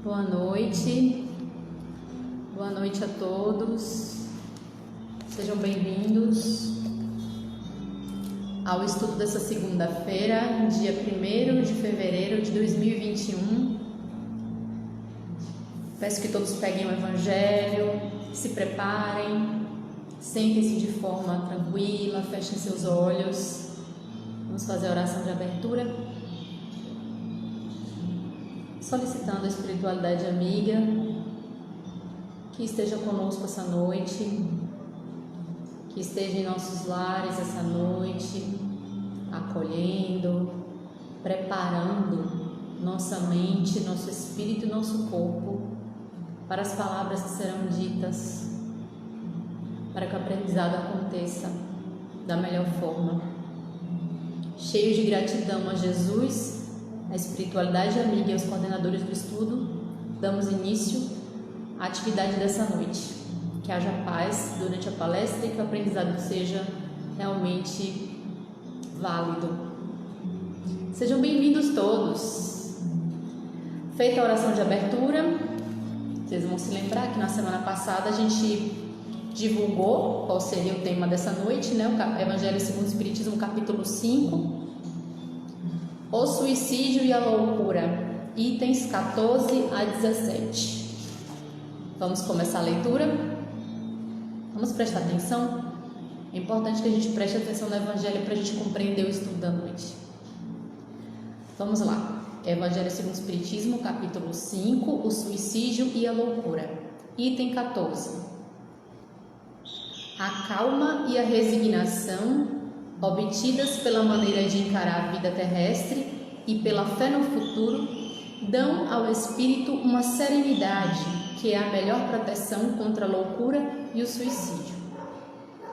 Boa noite a todos, sejam bem-vindos ao estudo dessa segunda-feira, dia 1º de fevereiro de 2021. Peço que todos peguem o Evangelho, se preparem, sentem-se de forma tranquila, fechem seus olhos. Vamos fazer a oração de abertura, solicitando a espiritualidade amiga que esteja conosco essa noite, que esteja em nossos lares essa noite, acolhendo, preparando nossa mente, nosso espírito e nosso corpo para as palavras que serão ditas, para que o aprendizado aconteça da melhor forma. Cheios de gratidão a Jesus, a espiritualidade amiga e aos coordenadores do estudo, damos início à atividade dessa noite. Que haja paz durante a palestra e que o aprendizado seja realmente válido. Sejam bem-vindos todos. Feita a oração de abertura, vocês vão se lembrar que na semana passada a gente divulgou qual seria o tema dessa noite, né? O Evangelho segundo o Espiritismo, capítulo 5. O suicídio e a loucura, itens 14 a 17. Vamos começar a leitura? Vamos prestar atenção? É importante que a gente preste atenção no Evangelho para a gente compreender o estudo da noite. Vamos lá. Evangelho segundo o Espiritismo, capítulo 5, o suicídio e a loucura. Item 14. A calma e a resignação obtidas pela maneira de encarar a vida terrestre e pela fé no futuro, dão ao espírito uma serenidade que é a melhor proteção contra a loucura e o suicídio.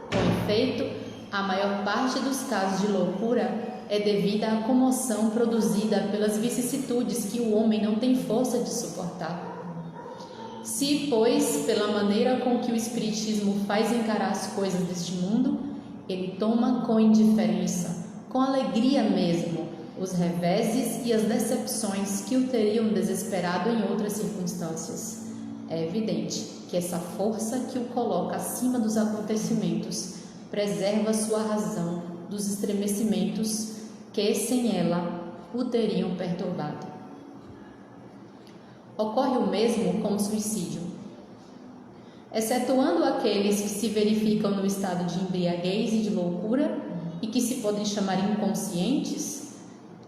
Com efeito, a maior parte dos casos de loucura é devida à comoção produzida pelas vicissitudes que o homem não tem força de suportar. Se, pois, pela maneira com que o Espiritismo faz encarar as coisas deste mundo, ele toma com indiferença, com alegria mesmo, os reveses e as decepções que o teriam desesperado em outras circunstâncias. É evidente que essa força que o coloca acima dos acontecimentos preserva sua razão dos estremecimentos que, sem ela, o teriam perturbado. Ocorre o mesmo com o suicídio. Excetuando aqueles que se verificam no estado de embriaguez e de loucura e que se podem chamar inconscientes,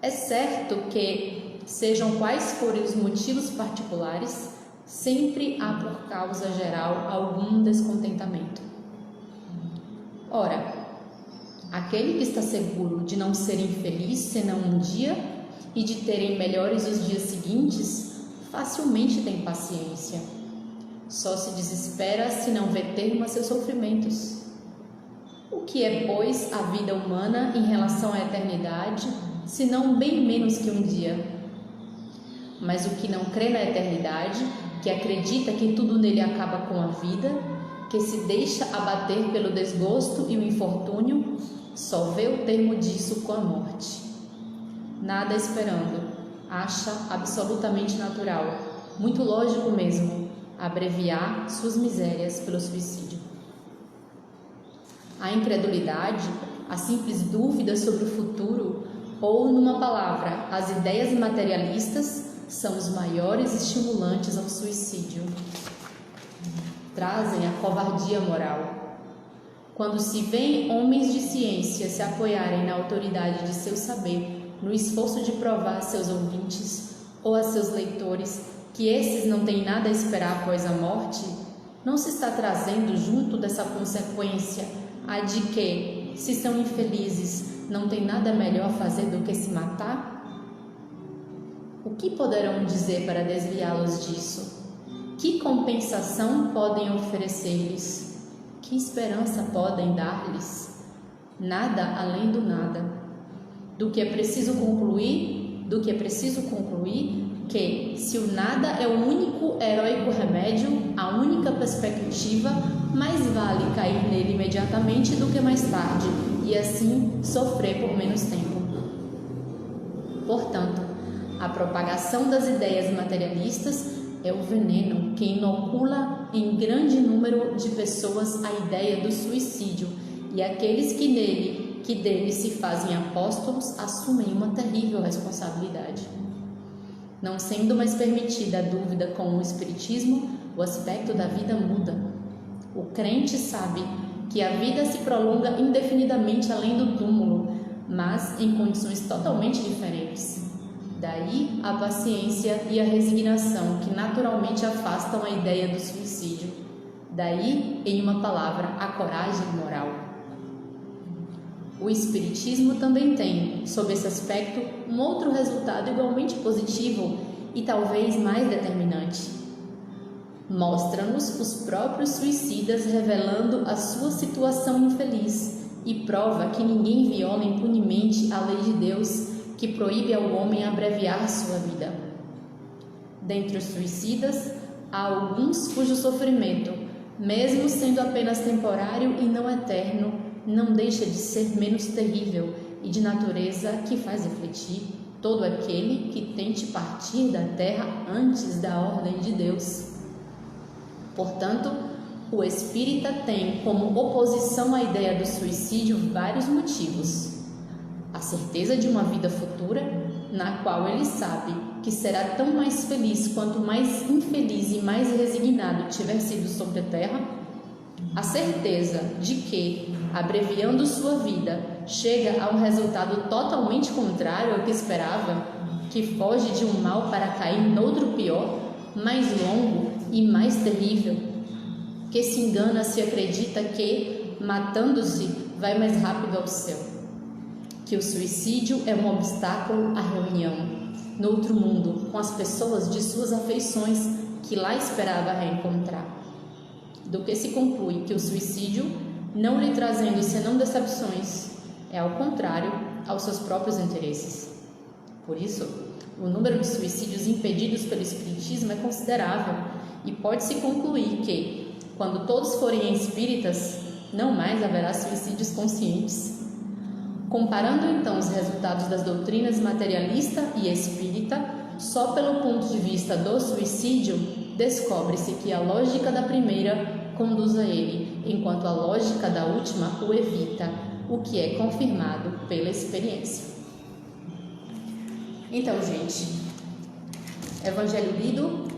é certo que, sejam quais forem os motivos particulares, sempre há por causa geral algum descontentamento. Ora, aquele que está seguro de não ser infeliz senão um dia e de terem melhores os dias seguintes, facilmente tem paciência. Só se desespera se não vê termo a seus sofrimentos. O que é, pois, a vida humana em relação à eternidade, senão bem menos que um dia? Mas o que não crê na eternidade, que acredita que tudo nele acaba com a vida, que se deixa abater pelo desgosto e o infortúnio, só vê o termo disso com a morte. Nada esperando, acha absolutamente natural, muito lógico mesmo, abreviar suas misérias pelo suicídio. A incredulidade, a simples dúvida sobre o futuro, ou, numa palavra, as ideias materialistas, são os maiores estimulantes ao suicídio. Trazem a covardia moral. Quando se vêem homens de ciência se apoiarem na autoridade de seu saber, no esforço de provar a seus ouvintes ou a seus leitores que esses não têm nada a esperar após a morte, não se está trazendo junto dessa consequência a de que, se são infelizes, não tem nada melhor a fazer do que se matar? O que poderão dizer para desviá-los disso? Que compensação podem oferecer-lhes? Que esperança podem dar-lhes? Nada além do nada. Do que é preciso concluir que, se o nada é o único heróico remédio, a única perspectiva, mais vale cair nele imediatamente do que mais tarde, e assim sofrer por menos tempo. Portanto, A propagação das ideias materialistas é o veneno que inocula em grande número de pessoas a ideia do suicídio, e aqueles que dele se fazem apóstolos assumem uma terrível responsabilidade. Não sendo mais permitida a dúvida com o Espiritismo, o aspecto da vida muda. O crente sabe que a vida se prolonga indefinidamente além do túmulo, mas em condições totalmente diferentes. Daí a paciência e a resignação que naturalmente afastam a ideia do suicídio. Daí, em uma palavra, a coragem moral. O Espiritismo também tem, sob esse aspecto, um outro resultado igualmente positivo e talvez mais determinante. Mostra-nos os próprios suicidas revelando a sua situação infeliz e prova que ninguém viola impunemente a lei de Deus que proíbe ao homem abreviar sua vida. Dentre os suicidas, há alguns cujo sofrimento, mesmo sendo apenas temporário e não eterno, não deixa de ser menos terrível e de natureza que faz refletir todo aquele que tente partir da terra antes da ordem de Deus. Portanto, o espírita tem como oposição à ideia do suicídio vários motivos. A certeza de uma vida futura, na qual ele sabe que será tão mais feliz quanto mais infeliz e mais resignado tiver sido sobre a terra. A certeza de que, abreviando sua vida, chega a um resultado totalmente contrário ao que esperava, que foge de um mal para cair noutro pior, mais longo e mais terrível, que se engana se acredita que, matando-se, vai mais rápido ao céu, que o suicídio é um obstáculo à reunião no outro mundo com as pessoas de suas afeições que lá esperava reencontrar, do que se conclui que o suicídio, não lhe trazendo senão decepções, é ao contrário aos seus próprios interesses. Por isso, o número de suicídios impedidos pelo Espiritismo é considerável e pode-se concluir que, quando todos forem espíritas, não mais haverá suicídios conscientes. Comparando então os resultados das doutrinas materialista e espírita, só pelo ponto de vista do suicídio, descobre-se que a lógica da primeira conduz a ele, enquanto a lógica da última o evita, o que é confirmado pela experiência. Então, gente, Evangelho lido,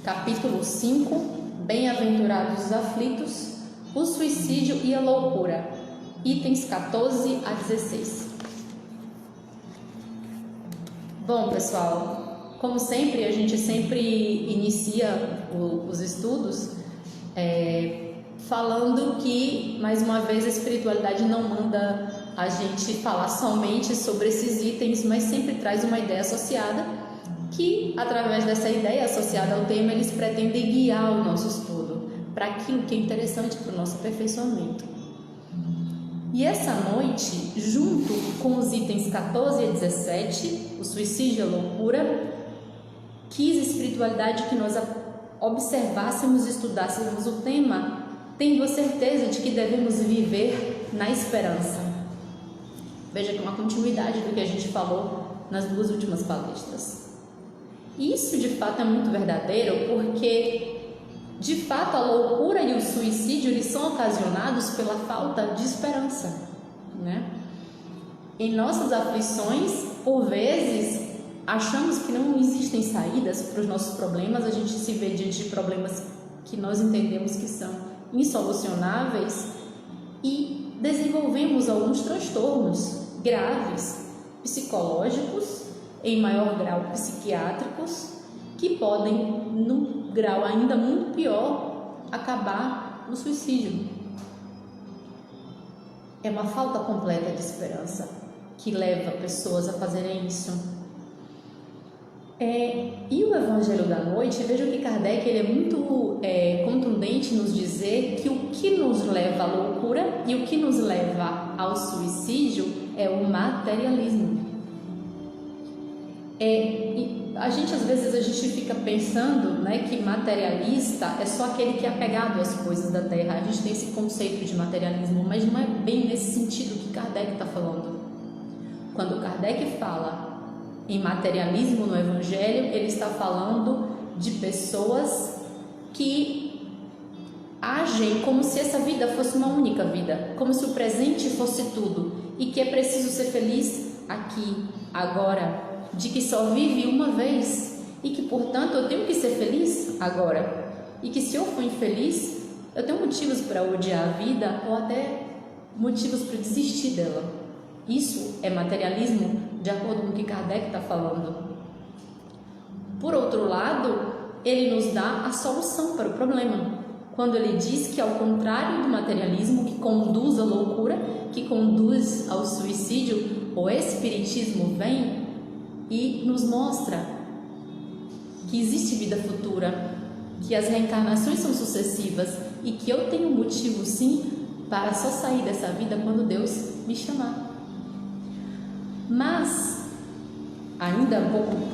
capítulo 5, Bem-aventurados os aflitos, o suicídio e a loucura, itens 14 a 16. Bom, pessoal, como sempre, a gente sempre inicia os estudos falando que, mais uma vez, a espiritualidade não manda a gente falar somente sobre esses itens, mas sempre traz uma ideia associada que, através dessa ideia associada ao tema, eles pretendem guiar o nosso estudo para aquilo que é interessante para o nosso aperfeiçoamento. E essa noite, junto com os itens 14 a 17, o suicídio e a loucura, quis a espiritualidade que nós observássemos e estudássemos o tema, tendo a certeza de que devemos viver na esperança. Veja que é uma continuidade do que a gente falou nas duas últimas palestras. Isso de fato é muito verdadeiro, porque de fato a loucura e o suicídio eles são ocasionados pela falta de esperança, né? Em nossas aflições, por vezes, achamos que não existem saídas para os nossos problemas, a gente se vê diante de problemas que nós entendemos que são insolucionáveis e desenvolvemos alguns transtornos graves, psicológicos, em maior grau psiquiátricos, que podem, num grau ainda muito pior, acabar no suicídio. É uma falta completa de esperança que leva pessoas a fazerem isso. E o Evangelho da Noite, veja que Kardec ele é muito contundente em nos dizer que o que nos leva à loucura e o que nos leva ao suicídio é o materialismo. Às vezes a gente fica pensando, né, que materialista é só aquele que é apegado às coisas da terra. A gente tem esse conceito de materialismo, mas não é bem nesse sentido que Kardec está falando. Quando Kardec fala em materialismo no Evangelho, ele está falando de pessoas que agem como se essa vida fosse uma única vida, como se o presente fosse tudo e que é preciso ser feliz aqui, agora, de que só vive uma vez e que, portanto, eu tenho que ser feliz agora e que se eu for infeliz, eu tenho motivos para odiar a vida ou até motivos para desistir dela. Isso é materialismo, de acordo com o que Kardec está falando. Por outro lado, ele nos dá a solução para o problema, quando ele diz que, ao contrário do materialismo, que conduz à loucura, que conduz ao suicídio, o Espiritismo vem e nos mostra que existe vida futura, que as reencarnações são sucessivas e que eu tenho motivo, sim, para só sair dessa vida quando Deus me chamar. Mas, ainda um pouco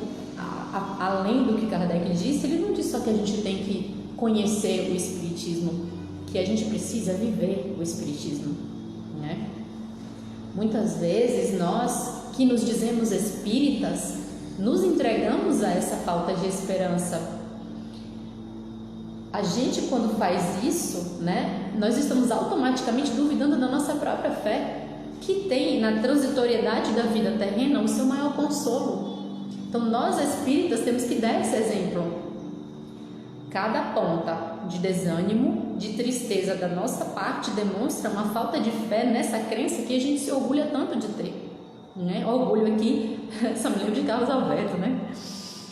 além do que Kardec disse, ele não diz só que a gente tem que conhecer o Espiritismo, que a gente precisa viver o Espiritismo, né? Muitas vezes nós, que nos dizemos espíritas, nos entregamos a essa falta de esperança. A gente, quando faz isso, né, nós estamos automaticamente duvidando da nossa própria fé, que tem na transitoriedade da vida terrena o seu maior consolo. Então nós espíritas temos que dar esse exemplo. Cada ponta de desânimo, de tristeza da nossa parte demonstra uma falta de fé nessa crença que a gente se orgulha tanto de ter, né? Orgulho aqui, só me lembro de Carlos Alberto, né?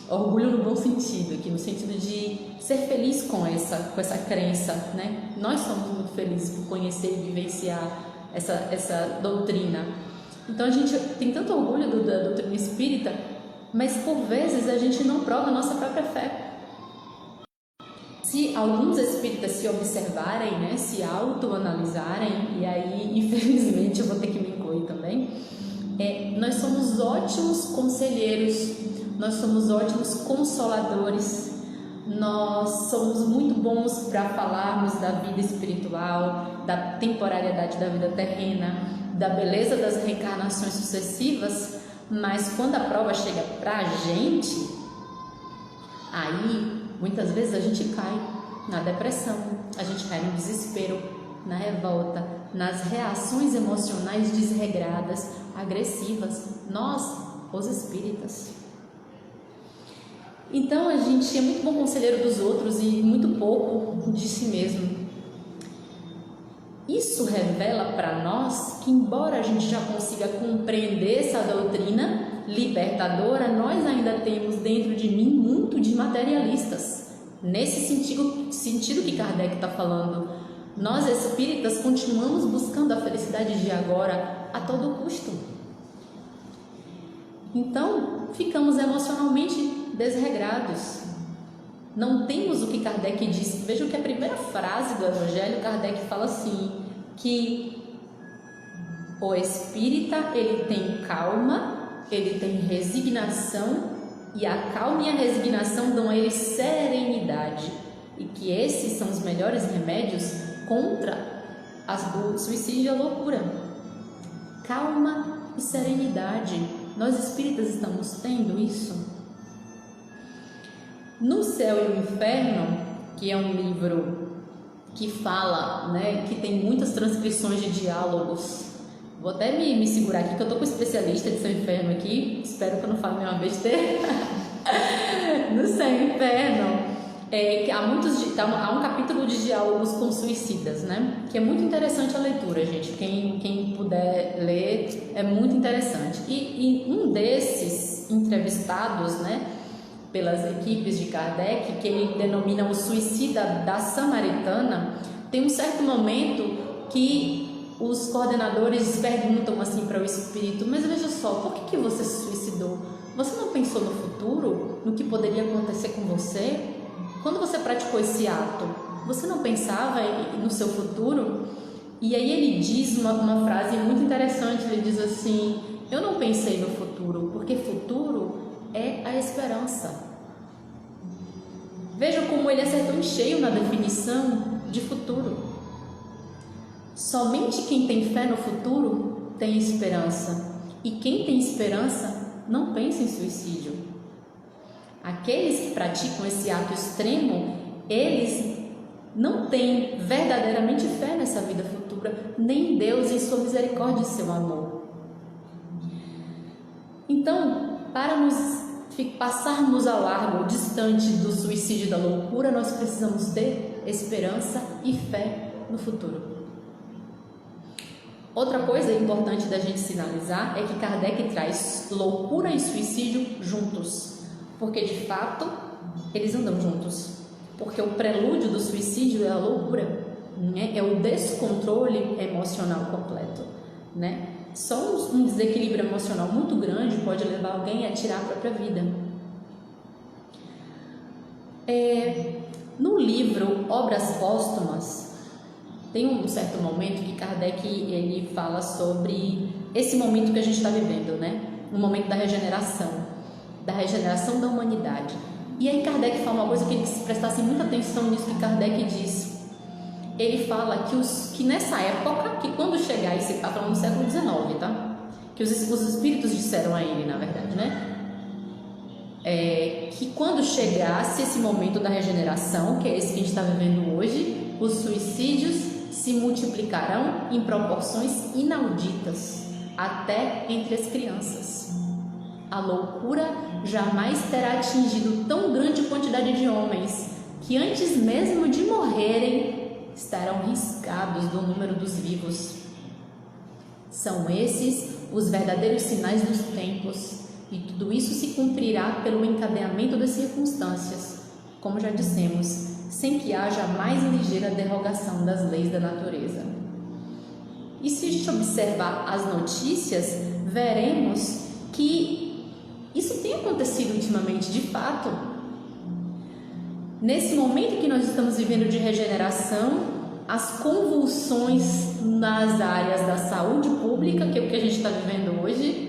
Orgulho no bom sentido, aqui no sentido de ser feliz com essa crença, né? Nós somos muito felizes por conhecer e vivenciar essa doutrina. Então a gente tem tanto orgulho da doutrina espírita, mas por vezes a gente não prova a nossa própria fé. Se alguns espíritas se observarem, né, se autoanalisarem, e aí infelizmente eu vou ter que me incluir também, nós somos ótimos conselheiros, nós somos ótimos consoladores, nós somos muito bons para falarmos da vida espiritual, da temporariedade da vida terrena, da beleza das reencarnações sucessivas, mas quando a prova chega para a gente, aí muitas vezes a gente cai na depressão, a gente cai no desespero, na revolta, nas reações emocionais desregradas, agressivas, nós, os espíritas. Então a gente é muito bom conselheiro dos outros e muito pouco de si mesmo. Isso revela para nós que, embora a gente já consiga compreender essa doutrina libertadora, nós ainda temos dentro de mim muito de materialistas. Nesse sentido que Kardec está falando, nós espíritas continuamos buscando a felicidade de agora a todo custo. Então, ficamos emocionalmente desregrados. Não temos o que Kardec disse. Vejam que a primeira frase do Evangelho, Kardec fala assim, que o espírita, ele tem calma, ele tem resignação, e a calma e a resignação dão a ele serenidade, e que esses são os melhores remédios contra o suicídio e a loucura. Calma e serenidade. Nós espíritas estamos tendo isso? No Céu e o Inferno, que é um livro que fala, né, que tem muitas transcrições de diálogos. Vou até me segurar aqui, que eu tô com um especialista de Céu e Inferno aqui, espero que eu não fale nenhuma besteira. No Céu e Inferno, há um capítulo de diálogos com suicidas, né, que é muito interessante a leitura, gente. Quem puder ler, é muito interessante. E um desses entrevistados, né, pelas equipes de Kardec, que ele denomina o suicida da Samaritana, tem um certo momento que os coordenadores perguntam assim para o espírito: mas veja só, por que você se suicidou? Você não pensou no futuro, no que poderia acontecer com você? Quando você praticou esse ato, você não pensava no seu futuro? E aí ele diz uma frase muito interessante, ele diz assim: eu não pensei no futuro, porque futuro é a esperança. Vejam como ele acertou em cheio na definição de futuro. Somente quem tem fé no futuro tem esperança. E quem tem esperança não pensa em suicídio. Aqueles que praticam esse ato extremo, eles não têm verdadeiramente fé nessa vida futura, nem em Deus, em sua misericórdia e seu amor. Então, para passarmos ao largo, distante do suicídio e da loucura, nós precisamos ter esperança e fé no futuro. Outra coisa importante da gente sinalizar é que Kardec traz loucura e suicídio juntos, porque de fato eles andam juntos, porque o prelúdio do suicídio é a loucura, né? É o descontrole emocional completo, né? Só um desequilíbrio emocional muito grande pode levar alguém a tirar a própria vida. No livro Obras Póstumas, tem um certo momento que Kardec ele fala sobre esse momento que a gente está vivendo, né? O momento da regeneração da humanidade. E aí Kardec fala uma coisa que eles prestassem muita atenção nisso que Kardec diz. Ele fala que nessa época, que quando chegar, isso está falando no século XIX, tá? Que os espíritos disseram a ele, na verdade, né? Que quando chegasse esse momento da regeneração, que é esse que a gente está vivendo hoje, os suicídios se multiplicarão em proporções inauditas, até entre as crianças. A loucura jamais terá atingido tão grande quantidade de homens que antes mesmo de morrerem estarão riscados do número dos vivos. São esses os verdadeiros sinais dos tempos, e tudo isso se cumprirá pelo encadeamento das circunstâncias, como já dissemos, sem que haja a mais ligeira derrogação das leis da natureza. E se a gente observar as notícias, veremos que isso tem acontecido ultimamente, de fato. Nesse momento que nós estamos vivendo de regeneração, as convulsões nas áreas da saúde pública, que é o que a gente está vivendo hoje,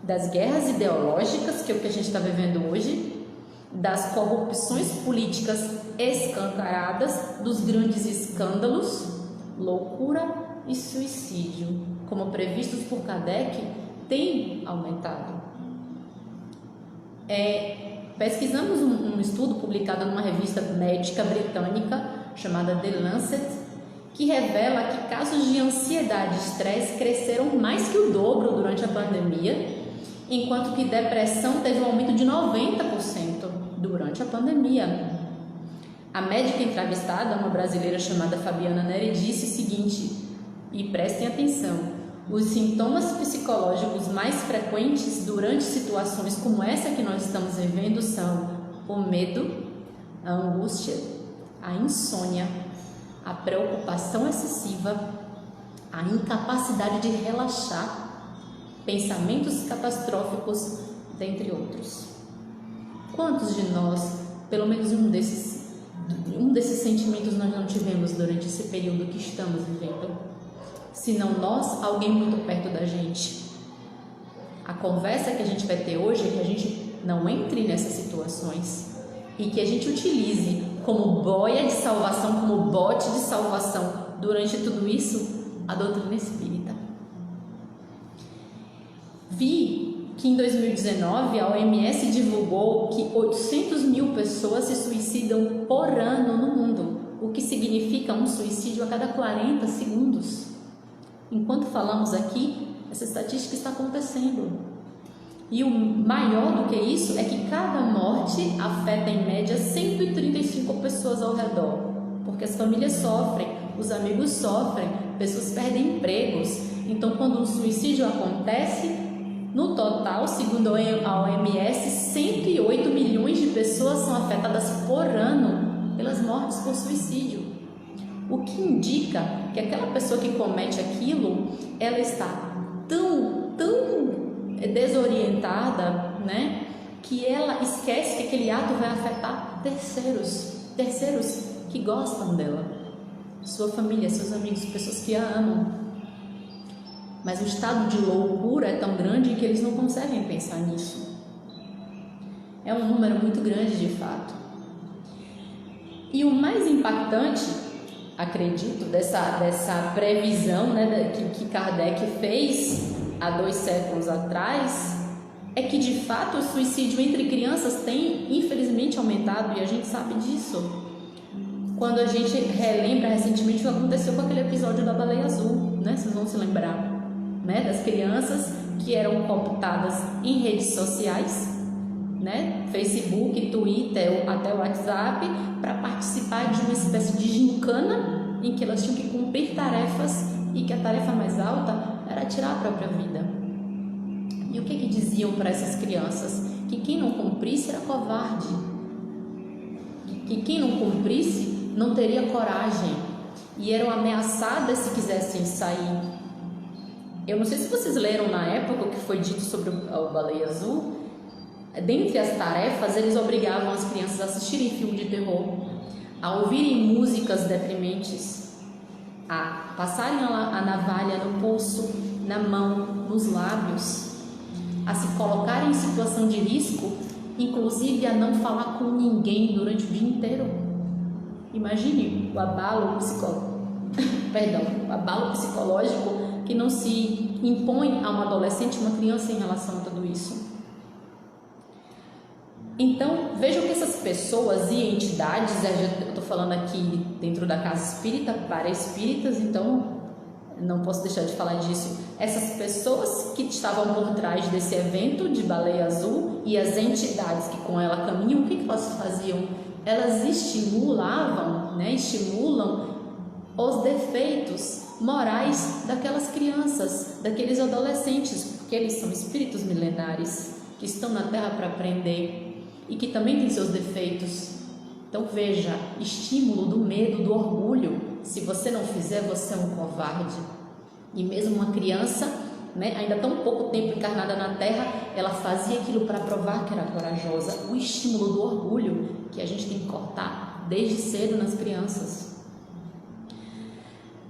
das guerras ideológicas, que é o que a gente está vivendo hoje, das corrupções políticas escancaradas, dos grandes escândalos, loucura e suicídio, como previstos por Kardec, tem aumentado. Pesquisamos um estudo publicado numa revista médica britânica chamada The Lancet, que revela que casos de ansiedade e estresse cresceram mais que o dobro durante a pandemia, enquanto que depressão teve um aumento de 90% durante a pandemia. A médica entrevistada, uma brasileira chamada Fabiana Neri, disse o seguinte, e prestem atenção: os sintomas psicológicos mais frequentes durante situações como essa que nós estamos vivendo são o medo, a angústia, a insônia, a preocupação excessiva, a incapacidade de relaxar, pensamentos catastróficos, dentre outros. Quantos de nós, pelo menos um desses sentimentos nós não tivemos durante esse período que estamos vivendo? Se não nós, alguém muito perto da gente. A conversa que a gente vai ter hoje é que a gente não entre nessas situações e que a gente utilize como boia de salvação, como bote de salvação durante tudo isso, a doutrina espírita. Vi que em 2019 a OMS divulgou que 800 mil pessoas se suicidam por ano no mundo, o que significa um suicídio a cada 40 segundos. Enquanto falamos aqui, essa estatística está acontecendo. E o maior do que isso é que cada morte afeta em média 135 pessoas ao redor, porque as famílias sofrem, os amigos sofrem, pessoas perdem empregos. Então, quando um suicídio acontece, no total, segundo a OMS, 108 milhões de pessoas são afetadas por ano pelas mortes por suicídio. O que indica que aquela pessoa que comete aquilo, ela está tão desorientada, né, que ela esquece que aquele ato vai afetar terceiros que gostam dela, sua família, seus amigos, pessoas que a amam. Mas o estado de loucura é tão grande que eles não conseguem pensar nisso. É um número muito grande de fato. E o mais impactante, acredito, dessa previsão, né, que Kardec fez há 2 séculos atrás, é que de fato o suicídio entre crianças tem infelizmente aumentado, e a gente sabe disso. Quando a gente relembra recentemente o que aconteceu com aquele episódio da baleia azul, né? Vocês vão se lembrar, né? Das crianças que eram cooptadas em redes sociais, né? Facebook, Twitter, até o WhatsApp, para participar de uma espécie de gincana em que elas tinham que cumprir tarefas, e que a tarefa mais alta era tirar a própria vida. E o que diziam para essas crianças? Que quem não cumprisse era covarde, que quem não cumprisse não teria coragem, e eram ameaçadas se quisessem sair. Eu não sei se vocês leram na época o que foi dito sobre a baleia azul. Dentre as tarefas, eles obrigavam as crianças a assistirem filme de terror, a ouvirem músicas deprimentes, a passarem a navalha no pulso, na mão, nos lábios, a se colocarem em situação de risco, inclusive a não falar com ninguém durante o dia inteiro. Imagine o abalo psicológico que não se impõe a um adolescente, uma criança, em relação a tudo isso. Então, vejam que essas pessoas e entidades, eu estou falando aqui dentro da casa espírita, para espíritas, então não posso deixar de falar disso. Essas pessoas que estavam por trás desse evento de baleia azul e as entidades que com ela caminham, o que elas faziam? Elas estimulam os defeitos morais daquelas crianças, daqueles adolescentes, porque eles são espíritos milenares que estão na Terra para aprender e que também têm seus defeitos. Então veja, estímulo do medo, do orgulho. Se você não fizer, você é um covarde. E mesmo uma criança, né, ainda tão pouco tempo encarnada na Terra, ela fazia aquilo para provar que era corajosa. O estímulo do orgulho que a gente tem que cortar desde cedo nas crianças.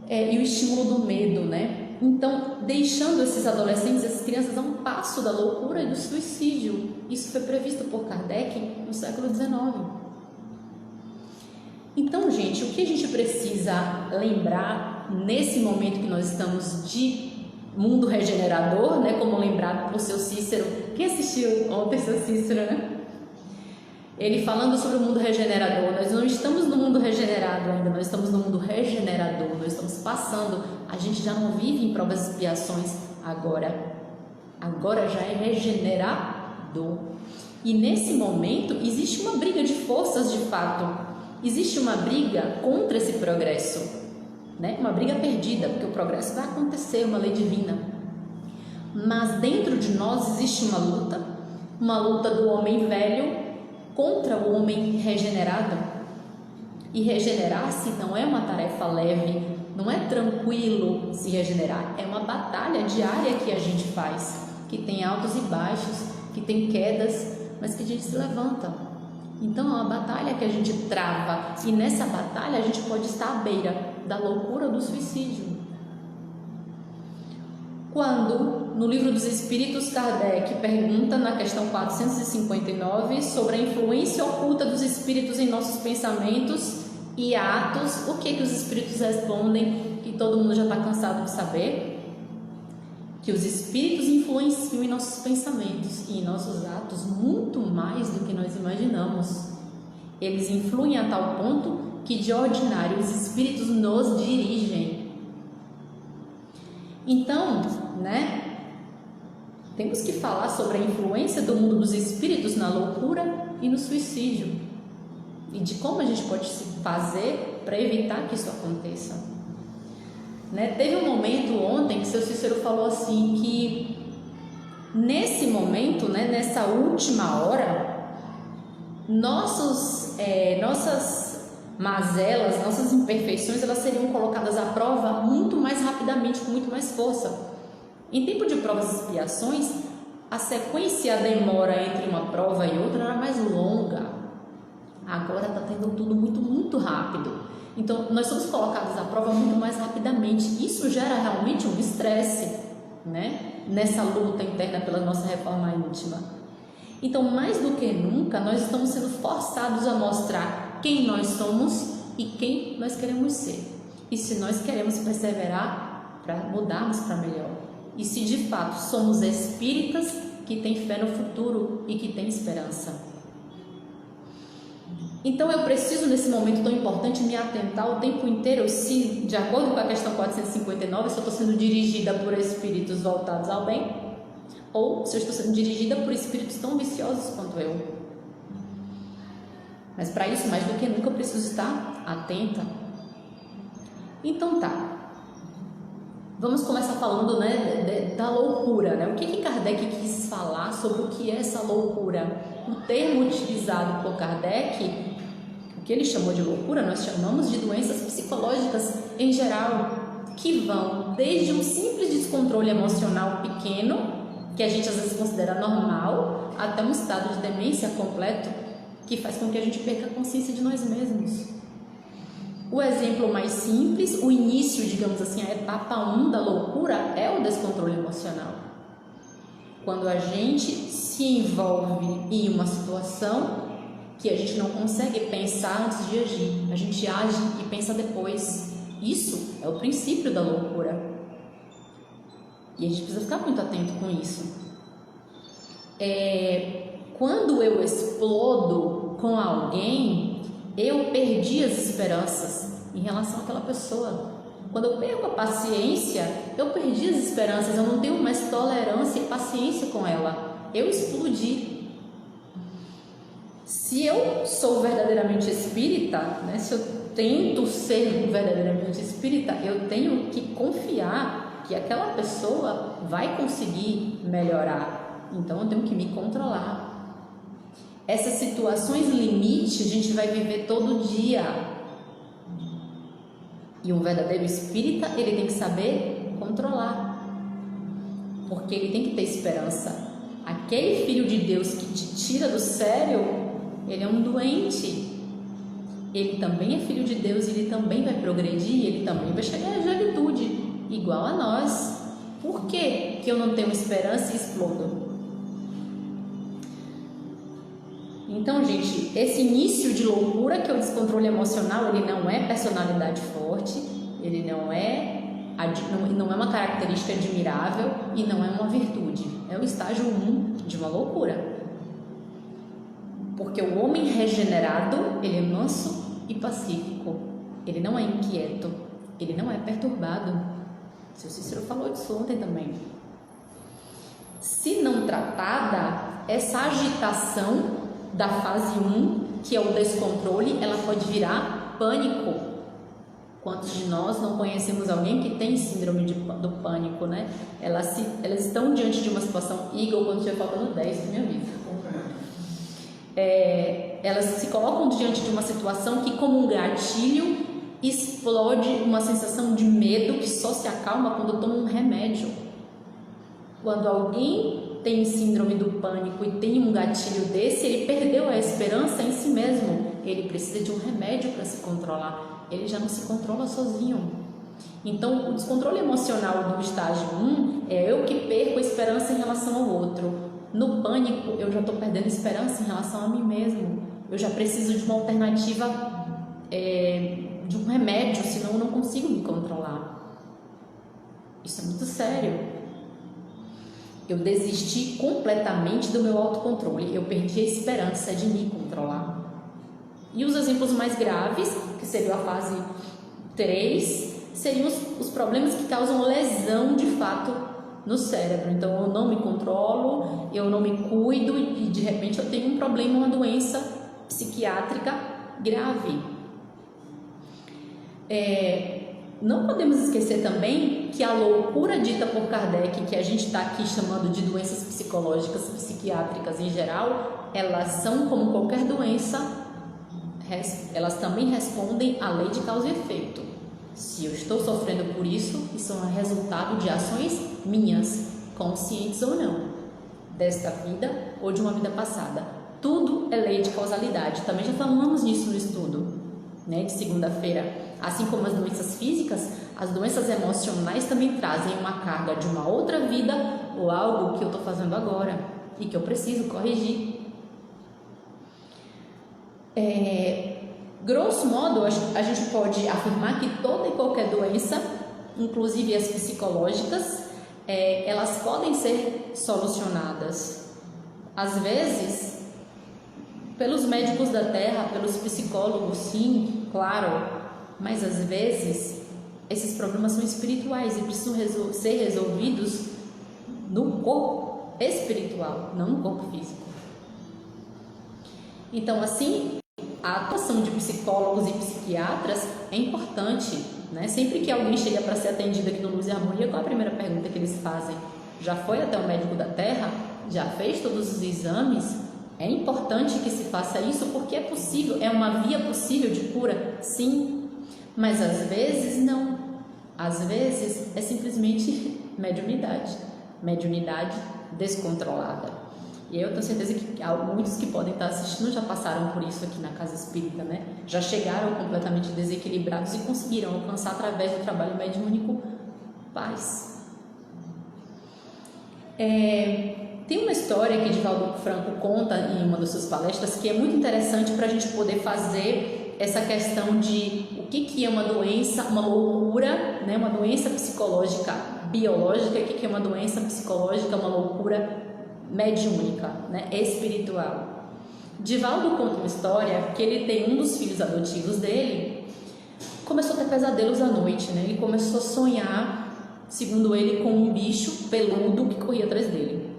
E o estímulo do medo, né? Então, deixando esses adolescentes, essas crianças a um passo da loucura e do suicídio. Isso foi previsto por Kardec no século XIX. Então, gente, o que a gente precisa lembrar nesse momento que nós estamos de mundo regenerador, né? Como lembrado por seu Cícero. Quem assistiu ontem seu Cícero, né? Ele falando sobre o mundo regenerador. Nós não estamos no mundo regenerado ainda, nós estamos no mundo regenerador. Nós estamos passando, a gente já não vive em provas e expiações agora já é regenerador. E nesse momento existe uma briga de forças de fato, existe uma briga contra esse progresso, né? Uma briga perdida, porque o progresso vai acontecer, uma lei divina. Mas dentro de nós existe uma luta do homem velho contra o homem regenerado. E regenerar-se não é uma tarefa leve, não é tranquilo se regenerar, é uma batalha diária que a gente faz, que tem altos e baixos, que tem quedas, mas que a gente se levanta. Então é uma batalha que a gente trava, e nessa batalha a gente pode estar à beira da loucura do suicídio. Quando, no Livro dos Espíritos, Kardec pergunta na questão 459 sobre a influência oculta dos espíritos em nossos pensamentos e atos, o que os espíritos respondem, que todo mundo já está cansado de saber? Que os espíritos influenciam em nossos pensamentos e em nossos atos muito mais do que nós imaginamos. Eles influem a tal ponto que, de ordinário, os espíritos nos dirigem. Então, né, temos que falar sobre a influência do mundo dos espíritos na loucura e no suicídio, e de como a gente pode se fazer para evitar que isso aconteça. Né? Teve um momento ontem que seu Cícero falou assim, que nesse momento, né, nessa última hora, nossas mazelas, nossas imperfeições, elas seriam colocadas à prova muito mais rapidamente, com muito mais força. Em tempo de provas e expiações, a sequência e a demora entre uma prova e outra era mais longa. Agora está tendo tudo muito rápido. Então, nós somos colocados à prova muito mais rapidamente. Isso gera realmente um estresse, né? Nessa luta interna pela nossa reforma íntima. Então, mais do que nunca, nós estamos sendo forçados a mostrar quem nós somos e quem nós queremos ser. E se nós queremos perseverar para mudarmos para melhor. E se de fato somos espíritas que tem fé no futuro e que tem esperança. Então eu preciso, nesse momento tão importante, me atentar o tempo inteiro se, de acordo com a questão 459, se eu estou sendo dirigida por espíritos voltados ao bem ou se eu estou sendo dirigida por espíritos tão viciosos quanto eu. Mas para isso, mais do que nunca, eu preciso estar atenta. Então tá, vamos começar falando, né, da loucura, né? O que Kardec quis falar sobre o que é essa loucura? O termo utilizado por Kardec, o que ele chamou de loucura, nós chamamos de doenças psicológicas em geral, que vão desde um simples descontrole emocional pequeno, que a gente às vezes considera normal, até um estado de demência completo, que faz com que a gente perca a consciência de nós mesmos. O exemplo mais simples, o início, digamos assim, a etapa 1 da loucura é o descontrole emocional. Quando a gente se envolve em uma situação que a gente não consegue pensar antes de agir, a gente age e pensa depois. Isso é o princípio da loucura. E a gente precisa ficar muito atento com isso. Quando eu explodo com alguém, eu perdi as esperanças em relação àquela pessoa. Quando eu perco a paciência, eu perdi as esperanças, eu não tenho mais tolerância e paciência com ela. Eu explodi. Se eu sou verdadeiramente espírita, né, se eu tento ser verdadeiramente espírita, eu tenho que confiar que aquela pessoa vai conseguir melhorar. Então eu tenho que me controlar. Essas situações limite a gente vai viver todo dia. E um verdadeiro espírita, ele tem que saber controlar. Porque ele tem que ter esperança. Aquele filho de Deus que te tira do sério, ele é um doente. Ele também é filho de Deus, ele também vai progredir, ele também vai chegar à juventude, igual a nós. Por que eu não tenho esperança e explodo? Então, gente, esse início de loucura, que é o descontrole emocional, ele não é personalidade forte, ele não é uma característica admirável e não é uma virtude. É o estágio 1 de uma loucura. Porque o homem regenerado, ele é manso e pacífico. Ele não é inquieto, ele não é perturbado. O seu Cícero falou disso ontem também. Se não tratada, essa agitação da fase 1, que é o descontrole, ela pode virar pânico. Quantos de nós não conhecemos alguém que tem síndrome do pânico, né? Elas estão diante de uma situação, Igor, quando estiver faltando 10, me avisa. Elas se colocam diante de uma situação que, como um gatilho, explode uma sensação de medo que só se acalma quando toma um remédio. Quando alguém tem síndrome do pânico e tem um gatilho desse, ele perdeu a esperança em si mesmo. Ele precisa de um remédio para se controlar. Ele já não se controla sozinho. Então, o descontrole emocional do estágio 1 é eu que perco a esperança em relação ao outro. No pânico, eu já estou perdendo esperança em relação a mim mesmo. Eu já preciso de uma alternativa, de um remédio, senão eu não consigo me controlar. Isso é muito sério. Eu desisti completamente do meu autocontrole. Eu perdi a esperança de me controlar. E os exemplos mais graves, que seria a fase 3, seriam os problemas que causam lesão de fato no cérebro. Então eu não me controlo, eu não me cuido e de repente eu tenho um problema, uma doença psiquiátrica grave. Não podemos esquecer também que a loucura dita por Kardec, que a gente está aqui chamando de doenças psicológicas, psiquiátricas em geral, elas são como qualquer doença, elas também respondem à lei de causa e efeito. Se eu estou sofrendo por isso, isso é um resultado de ações minhas, conscientes ou não, desta vida ou de uma vida passada. Tudo é lei de causalidade. Também já falamos nisso no estudo, né, de segunda-feira. Assim como as doenças físicas, as doenças emocionais também trazem uma carga de uma outra vida ou algo que eu estou fazendo agora e que eu preciso corrigir. Grosso modo, a gente pode afirmar que toda e qualquer doença, inclusive as psicológicas, elas podem ser solucionadas. Às vezes, pelos médicos da Terra, pelos psicólogos, sim, claro, mas às vezes esses problemas são espirituais e precisam ser resolvidos no corpo espiritual, não no corpo físico. Então, assim, a atuação de psicólogos e psiquiatras é importante, né? Sempre que alguém chega para ser atendido aqui no Luz e Harmonia, qual a primeira pergunta que eles fazem? Já foi até o médico da Terra? Já fez todos os exames? É importante que se faça isso porque é possível, é uma via possível de cura? Sim, mas às vezes não. Às vezes é simplesmente mediunidade descontrolada. E eu tenho certeza que muitos que podem estar assistindo já passaram por isso aqui na Casa Espírita, né? Já chegaram completamente desequilibrados e conseguiram alcançar através do trabalho mediúnico paz. Tem uma história que Divaldo Franco conta em uma das suas palestras que é muito interessante para a gente poder fazer essa questão de o que é uma doença, uma loucura, né? Uma doença psicológica biológica, o que é uma doença psicológica, uma loucura mediúnica, né, espiritual. Divaldo conta uma história que ele tem um dos filhos adotivos dele, começou a ter pesadelos à noite, né? Ele começou a sonhar, segundo ele, com um bicho peludo que corria atrás dele.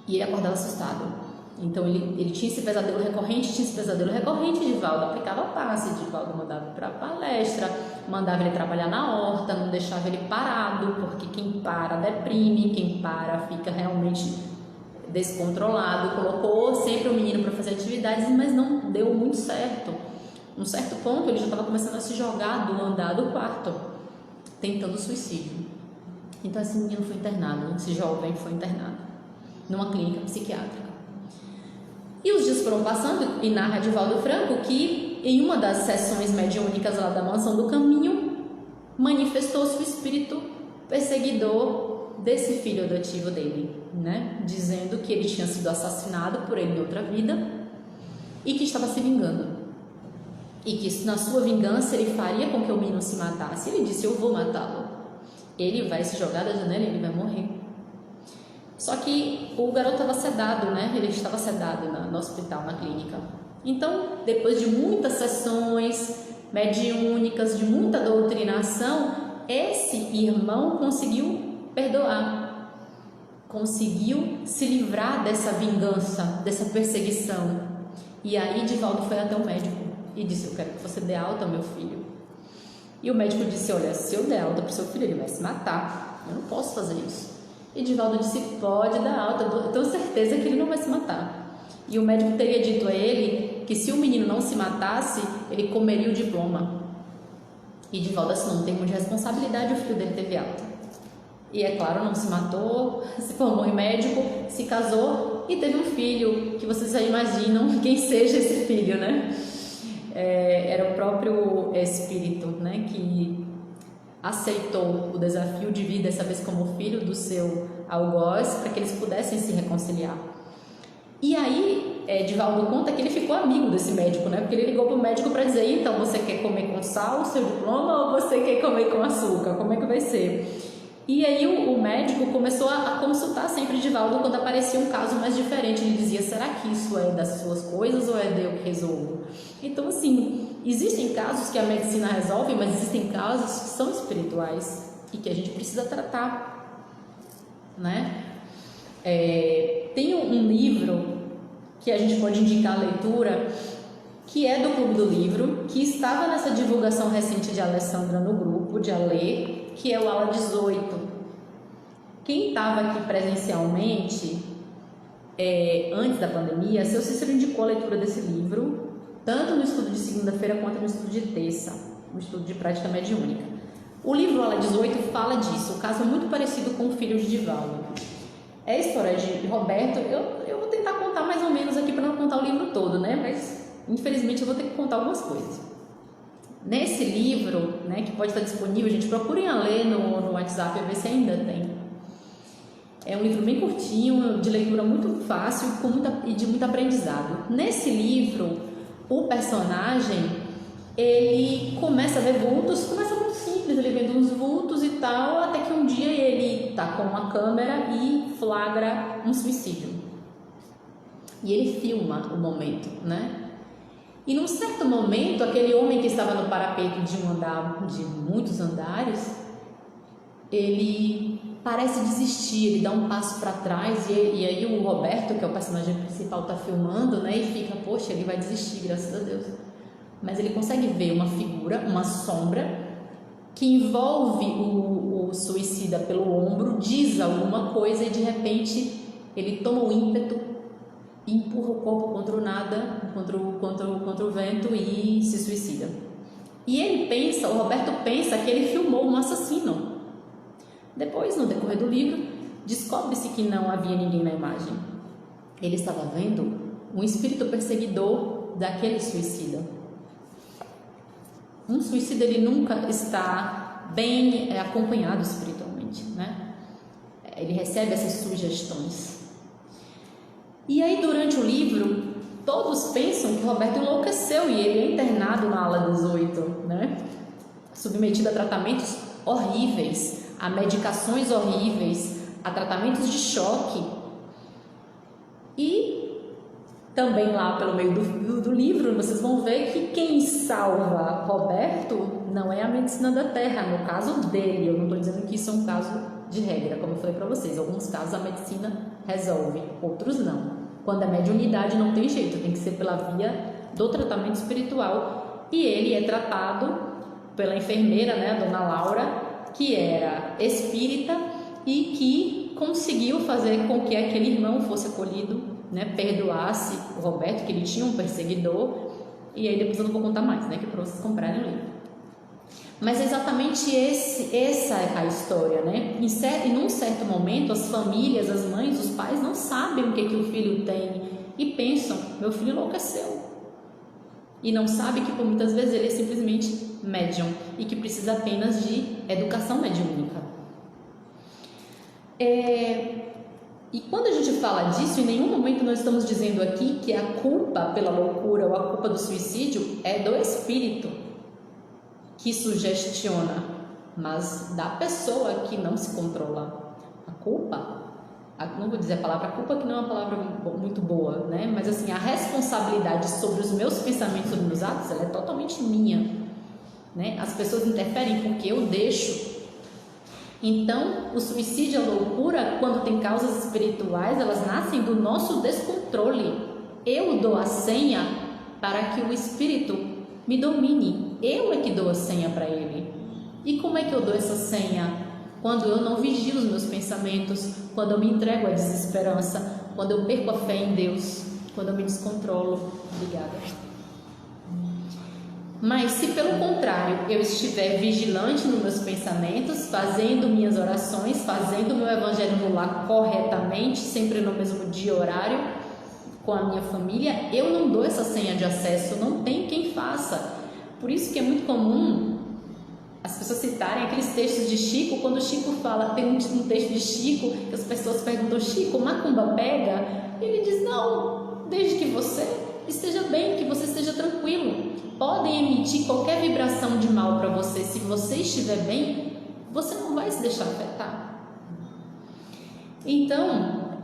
E ele acordava assustado. Então ele tinha esse pesadelo recorrente, Divaldo aplicava passe, Divaldo mandava para palestra, mandava ele trabalhar na horta, não deixava ele parado, porque quem para deprime, quem para fica realmente descontrolado. Colocou sempre o menino para fazer atividades, mas não deu muito certo. Num certo ponto ele já estava começando a se jogar do andar do quarto, tentando suicídio. Então esse menino foi internado, esse jovem foi internado numa clínica psiquiátrica. E os dias foram passando e narra Divaldo Franco que em uma das sessões mediúnicas lá da Mansão do Caminho manifestou-se o espírito perseguidor desse filho adotivo dele, né? Dizendo que ele tinha sido assassinado por ele em outra vida e que estava se vingando. E que na sua vingança ele faria com que o menino se matasse. Ele disse: eu vou matá-lo. Ele vai se jogar da janela e ele vai morrer. Só que o garoto estava sedado, né? Ele estava sedado no hospital, na clínica. Então, depois de muitas sessões mediúnicas, de muita doutrinação, esse irmão conseguiu perdoar, conseguiu se livrar dessa vingança, dessa perseguição. E aí Divaldo foi até o médico e disse: eu quero que você dê alta ao meu filho. E o médico disse: olha, se eu der alta para o seu filho, ele vai se matar. Eu não posso fazer isso. E Divaldo disse: pode dar alta, eu tenho certeza que ele não vai se matar. E o médico teria dito a ele que se o menino não se matasse, ele comeria o diploma. E Divaldo assinou um termo de responsabilidade, o filho dele teve alta. E é claro, não se matou, se formou em médico, se casou e teve um filho, que vocês já imaginam quem seja esse filho, né? Era o próprio espírito, né, que aceitou o desafio de vir dessa vez como filho do seu algoz para que eles pudessem se reconciliar. E aí Divaldo conta que ele ficou amigo desse médico, né? Porque ele ligou para o médico para dizer: então, você quer comer com sal o seu diploma ou você quer comer com açúcar? Como é que vai ser? E aí o médico começou a consultar sempre Divaldo quando aparecia um caso mais diferente. Ele dizia: será que isso é das suas coisas ou é de eu que resolvo? Então, assim, existem casos que a medicina resolve, mas existem casos que são espirituais e que a gente precisa tratar, né? Tem um livro que a gente pode indicar a leitura, que é do Clube do Livro, que estava nessa divulgação recente de Alessandra no grupo de Alê, que é o Aula 18. Quem estava aqui presencialmente antes da pandemia, seu Cícero indicou a leitura desse livro, tanto no estudo de segunda-feira quanto no estudo de terça, no estudo de prática mediúnica. O livro Aula 18 fala disso, um caso muito parecido com o filho de Divaldo. É a história de Roberto. Eu vou tentar contar mais ou menos aqui para não contar o livro todo, né? Mas infelizmente eu vou ter que contar algumas coisas. Nesse livro, né, que pode estar disponível, gente, procurem a ler no WhatsApp e ver se ainda tem. É um livro bem curtinho, de leitura muito fácil e de muito aprendizado. Nesse livro, o personagem, ele começa a ver vultos, começa muito simples, ele vendo uns vultos e tal, até que um dia ele tá com uma câmera e flagra um suicídio. E ele filma o momento, né? E num certo momento, aquele homem que estava no parapeito de um andar, de muitos andares, ele parece desistir, ele dá um passo para trás, e aí o Roberto, que é o personagem principal, tá filmando, né? E fica, poxa, ele vai desistir, graças a Deus. Mas ele consegue ver uma figura, uma sombra, que envolve o suicida pelo ombro, diz alguma coisa e de repente ele toma o ímpeto e empurra o corpo contra o nada, contra o vento e se suicida. E ele pensa, o Roberto pensa que ele filmou um assassino. Depois, no decorrer do livro, descobre-se que não havia ninguém na imagem. Ele estava vendo um espírito perseguidor daquele suicida. Um suicida, ele nunca está bem acompanhado espiritualmente, né? Ele recebe essas sugestões. E aí, durante o livro, todos pensam que o Roberto enlouqueceu e ele é internado na ala 18, né? Submetido a tratamentos horríveis, a medicações horríveis, a tratamentos de choque. E também lá pelo meio do livro, vocês vão ver que quem salva Roberto não é a medicina da terra, no caso dele. Eu não estou dizendo que isso é um caso de regra, como eu falei para vocês. Em alguns casos a medicina resolve, outros não. Quando é mediunidade não tem jeito, tem que ser pela via do tratamento espiritual. E ele é tratado pela enfermeira, né, a dona Laura, que era espírita e que conseguiu fazer com que aquele irmão fosse acolhido, né, perdoasse o Roberto, que ele tinha um perseguidor. E aí depois eu não vou contar mais, né, que é para vocês comprarem o livro. Mas é exatamente essa é a história, né? E num certo momento as famílias, as mães, os pais não sabem o que o filho tem e pensam, meu filho enlouqueceu. E não sabe que por muitas vezes ele é simplesmente médium e que precisa apenas de educação mediúnica. E quando a gente fala disso, em nenhum momento nós estamos dizendo aqui que a culpa pela loucura ou a culpa do suicídio é do espírito que sugestiona, mas da pessoa que não se controla. A culpa, não vou dizer a palavra culpa, que não é uma palavra muito boa, né? Mas assim, a responsabilidade sobre os meus pensamentos, sobre os meus atos, ela é totalmente minha, né? As pessoas interferem porque eu deixo. Então, o suicídio e a loucura, quando tem causas espirituais, elas nascem do nosso descontrole. Eu dou a senha para que o espírito me domine. Eu é que dou a senha para ele. E como é que eu dou essa senha? Quando eu não vigio os meus pensamentos, quando eu me entrego à desesperança, quando eu perco a fé em Deus, quando eu me descontrolo. Obrigada. Mas se pelo contrário eu estiver vigilante nos meus pensamentos, fazendo minhas orações, fazendo meu evangelho no lar corretamente, sempre no mesmo dia e horário, com a minha família, eu não dou essa senha de acesso, não tem quem faça. Por isso que é muito comum as pessoas citarem aqueles textos de Chico, quando Chico fala, tem um texto de Chico, que as pessoas perguntam, Chico, macumba pega? E ele diz, não, desde que você esteja bem, que você esteja tranquilo. Podem emitir qualquer vibração de mal para você, se você estiver bem, você não vai se deixar afetar. Então,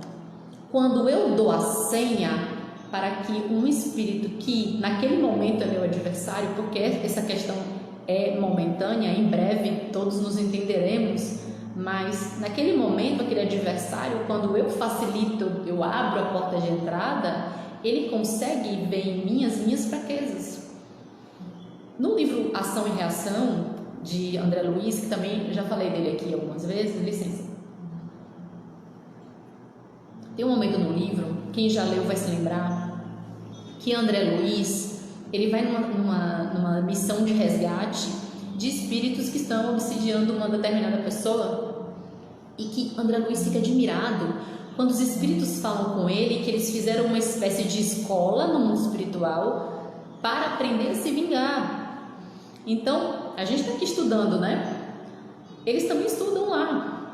quando eu dou a senha para que um espírito que naquele momento é meu adversário, porque essa questão é momentânea, em breve todos nos entenderemos, mas naquele momento aquele adversário, quando eu facilito, eu abro a porta de entrada, ele consegue ver em mim as minhas fraquezas. No livro Ação e Reação, de André Luiz, que também já falei dele aqui algumas vezes, licença. Tem um momento no livro, quem já leu vai se lembrar, que André Luiz, ele vai numa missão de resgate de espíritos que estão obsidiando uma determinada pessoa, e que André Luiz fica admirado quando os espíritos falam com ele que eles fizeram uma espécie de escola no mundo espiritual para aprender a se vingar. Então, a gente está aqui estudando, né? Eles também estudam lá,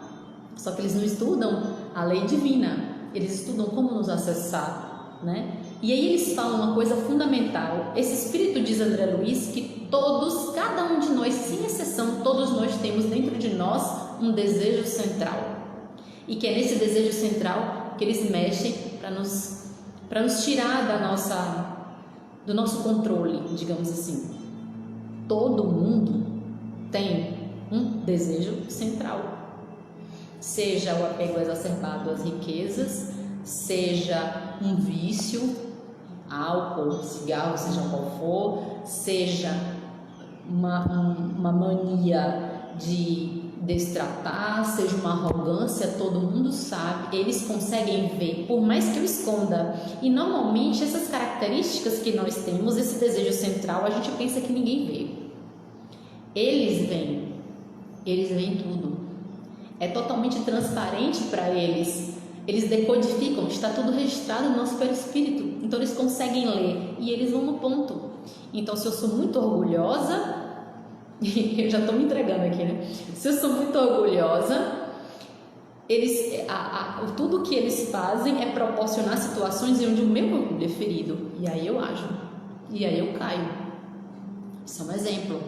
só que eles não estudam a lei divina, eles estudam como nos acessar, né? E aí eles falam uma coisa fundamental. Esse espírito diz André Luiz que todos, cada um de nós, sem exceção, todos nós temos dentro de nós um desejo central. E que é nesse desejo central que eles mexem para nos tirar do nosso controle, digamos assim. Todo mundo tem um desejo central. Seja o apego exacerbado às riquezas, seja um vício, álcool, cigarro, seja qual for, seja uma mania de destratar, seja uma arrogância, todo mundo sabe, eles conseguem ver, por mais que eu esconda. E normalmente essas características que nós temos, esse desejo central, a gente pensa que ninguém vê. Eles veem tudo. É totalmente transparente para eles. Eles decodificam, está tudo registrado no nosso perispírito. Então eles conseguem ler e eles vão no ponto. Então, se eu sou muito orgulhosa, eu já estou me entregando aqui, né? Se eu sou muito orgulhosa, tudo que eles fazem é proporcionar situações onde o meu orgulho é ferido. E aí eu ajo. E aí eu caio. Isso é um exemplo.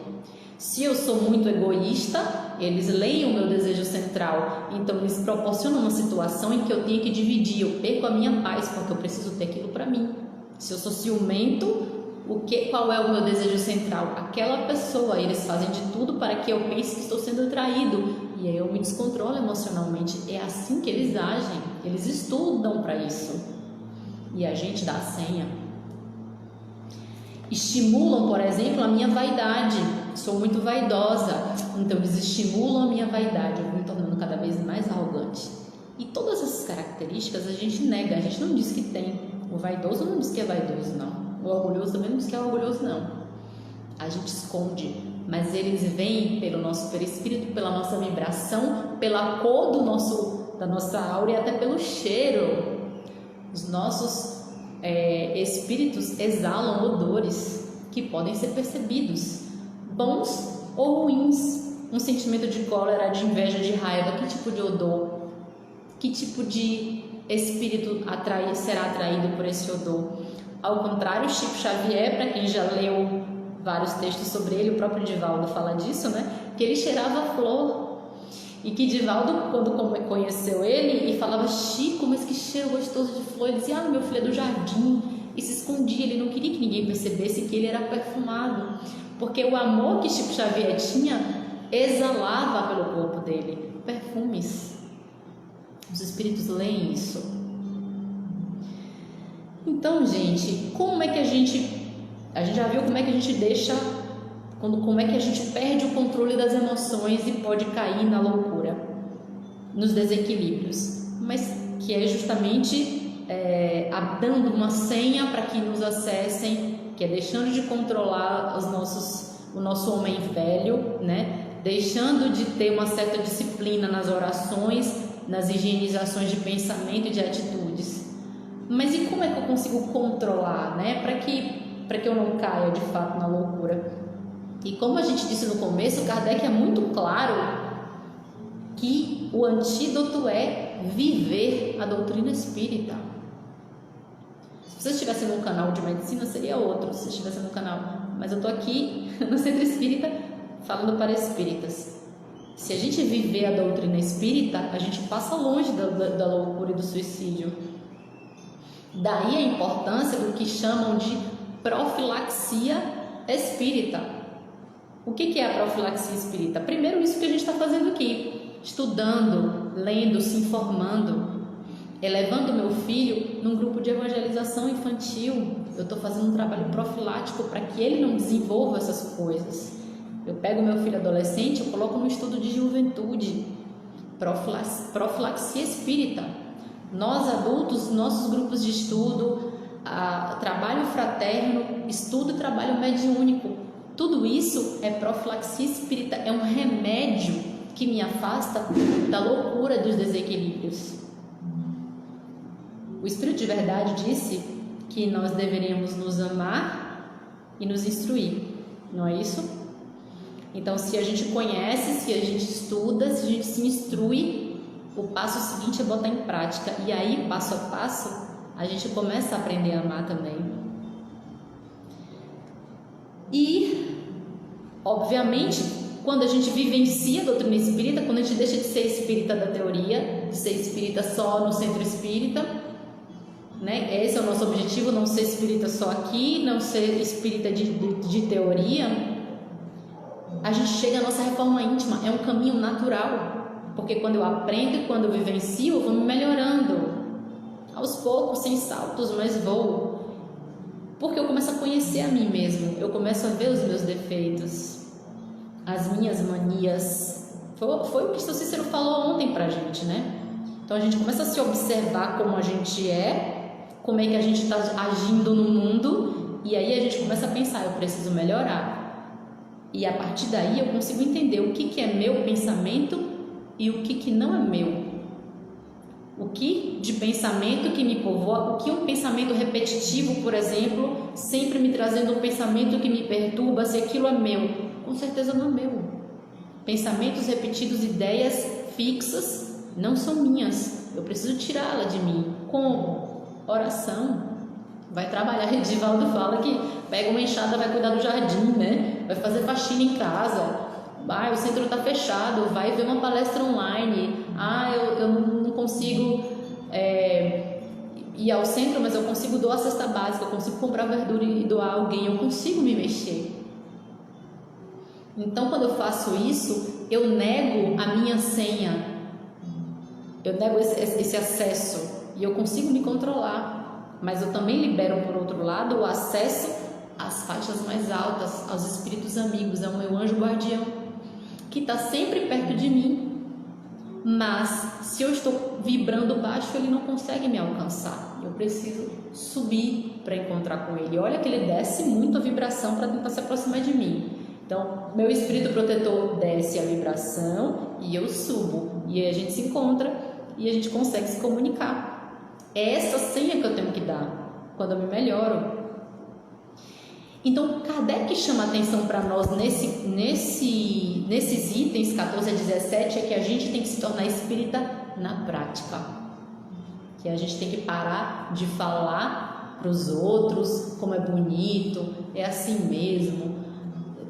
Se eu sou muito egoísta, eles leem o meu desejo central. Então eles proporcionam uma situação em que eu tenho que dividir. Eu perco a minha paz porque eu preciso ter aquilo para mim. Se eu sou ciumento, qual é o meu desejo central? Aquela pessoa. Eles fazem de tudo para que eu pense que estou sendo traído. E aí eu me descontrolo emocionalmente. É assim que eles agem. Eles estudam para isso. E a gente dá a senha. Estimulam, por exemplo, a minha vaidade. Sou muito vaidosa, então eles estimulam a minha vaidade. Eu vou me tornando cada vez mais arrogante. E todas essas características a gente nega. A gente não diz que tem. O vaidoso não diz que é vaidoso, não. O orgulhoso também não diz que é orgulhoso, não. A gente esconde, mas eles vêm pelo nosso perispírito, pela nossa vibração, pela cor da nossa aura e até pelo cheiro. Os nossos espíritos exalam odores que podem ser percebidos, bons ou ruins. Um sentimento de cólera, de inveja, de raiva, que tipo de odor? Que tipo de espírito será atraído por esse odor? Ao contrário, Chico Xavier, para quem já leu vários textos sobre ele, o próprio Divaldo fala disso, né? Que ele cheirava flor. E que Divaldo, quando conheceu ele, e falava: Chico, mas que cheiro gostoso de flor. Ele dizia: meu filho é do jardim. E se escondia, ele não queria que ninguém percebesse que ele era perfumado. Porque o amor que Chico Xavier tinha exalava pelo corpo dele perfumes. Os espíritos leem isso. Então, gente, como é que a gente já viu como é que a gente deixa, como é que a gente perde o controle das emoções e pode cair na loucura, nos desequilíbrios, mas que é justamente dando uma senha para que nos acessem, que é deixando de controlar o nosso homem velho, né? Deixando de ter uma certa disciplina nas orações, nas higienizações de pensamento e de atitudes. Mas e como é que eu consigo controlar, né? Para que eu não caia de fato na loucura? E como a gente disse no começo, Kardec é muito claro que o antídoto é viver a doutrina espírita. Se você estivesse num canal de medicina, seria outro. Se estivesse no canal, mas eu estou aqui no Centro Espírita falando para espíritas. Se a gente viver a doutrina espírita, a gente passa longe da loucura e do suicídio. Daí a importância do que chamam de profilaxia espírita. O que é a profilaxia espírita? Primeiro, isso que a gente está fazendo aqui, estudando, lendo, se informando, elevando meu filho num grupo de evangelização infantil. Eu estou fazendo um trabalho profilático para que ele não desenvolva essas coisas. Eu pego meu filho adolescente, eu coloco no estudo de juventude, profilaxia espírita. Nós adultos, nossos grupos de estudo, trabalho fraterno, estudo e trabalho mediúnico, tudo isso é profilaxia espírita, é um remédio que me afasta da loucura dos desequilíbrios. O Espírito de Verdade disse que nós deveríamos nos amar e nos instruir, não é isso? Então, se a gente conhece, se a gente estuda, se a gente se instrui, o passo seguinte é botar em prática. E aí, passo a passo, a gente começa a aprender a amar também. E, obviamente, quando a gente vivencia a doutrina espírita, quando a gente deixa de ser espírita da teoria, de ser espírita só no centro espírita, né? Esse é o nosso objetivo, não ser espírita só aqui, não ser espírita de teoria. A gente chega à nossa reforma íntima, é um caminho natural, porque quando eu aprendo e quando eu vivencio, eu vou me melhorando, aos poucos, sem saltos, mas vou, porque eu começo a conhecer a mim mesmo, eu começo a ver os meus defeitos, as minhas manias. Foi o que o Cícero falou ontem pra gente, né? Então a gente começa a se observar como a gente é, como é que a gente está agindo no mundo, e aí a gente começa a pensar, eu preciso melhorar. E a partir daí eu consigo entender o que é meu pensamento e o que não é meu. O que de pensamento que me povoa, o que um pensamento repetitivo, por exemplo, sempre me trazendo um pensamento que me perturba, se aquilo é meu. Com certeza não é meu. Pensamentos repetidos, ideias fixas, não são minhas. Eu preciso tirá-la de mim. Como? Oração. Vai trabalhar, Edivaldo fala que pega uma enxada, vai cuidar do jardim, né? Vai fazer faxina em casa. O centro está fechado, vai ver uma palestra online. Eu não consigo ir ao centro, mas eu consigo doar a cesta básica, eu consigo comprar verdura e doar a alguém, eu consigo me mexer. Então, quando eu faço isso, eu nego a minha senha, eu nego esse acesso e eu consigo me controlar. Mas eu também libero, por outro lado, o acesso às faixas mais altas, aos espíritos amigos, ao meu anjo guardião, que está sempre perto de mim. Mas se eu estou vibrando baixo, ele não consegue me alcançar. Eu preciso subir para encontrar com ele. Olha que ele desce muito a vibração para tentar se aproximar de mim. Então, meu espírito protetor desce a vibração e eu subo. E aí a gente se encontra e a gente consegue se comunicar. É essa senha que eu tenho que dar quando eu me melhoro. Então, Kardec chama atenção para nós nesses itens 14 a 17, é que a gente tem que se tornar espírita na prática. Que a gente tem que parar de falar para os outros como é bonito, é assim mesmo,